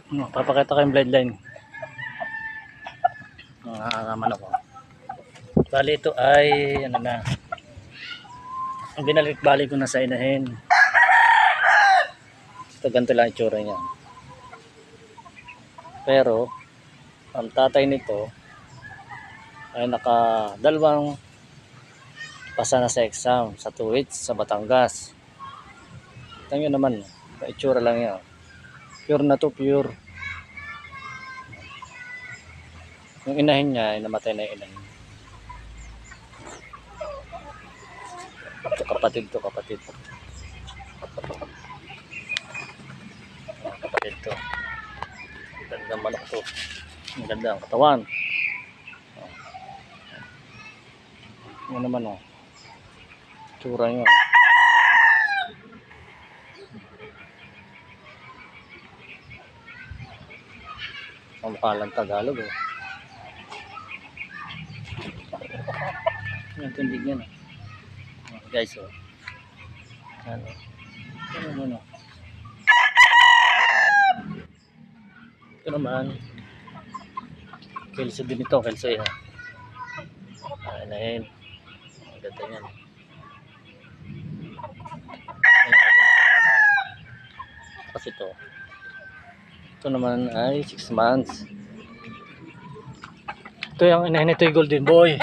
Papakita ko yung bloodline ng manok ko. Bali ito ay ano na, binalik-balik ko na sa inahin. Ito ganito lang itsura niya. Pero ang tatay nito ay nakadalawang pasa na sa exam sa TUWITS sa Batangas. Ito nyo naman, itsura lang yan. Pure na to, pure. Yung inahin niya ay namatay na yung inahin. Ito kapatid to, kapatid. Kapatid to. Gandang manok to. Ang ganda ang katawan. Yan naman oh. Tsura nyo. Ang mukha lang Tagalog oh. Yan tundig yan oh. Guys oh. Ano? Ano naman oh. Ito naman. Kelso din ito. Kelso yan. Ayun. Ang ganda yan. Kasi ito naman ay 6 months. Ito yung inahin nito yung golden boy.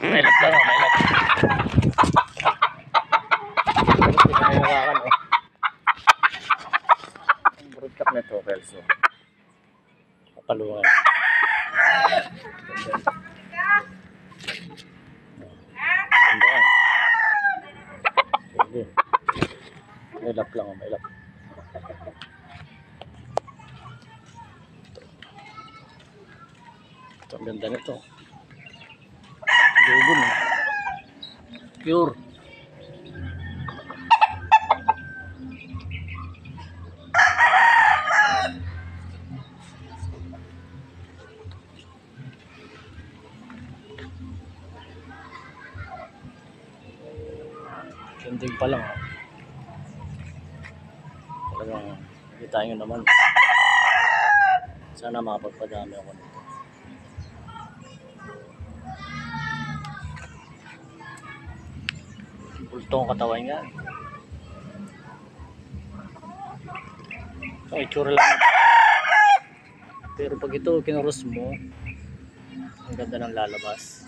May lap lang, may lap. Ang broadcast nito, Kelso. Kapalungan. Ganda. Pwede. May lap lang, may lap. Ito, ang ganda nito. Dugon eh. Pure. Ganding pa lang. Talagang kita nyo naman. Sana makapagpadami ako nito. Bultong katawan yan. So, itsura lang. Pero pag ito kinuros mo, ang ganda ng lalabas.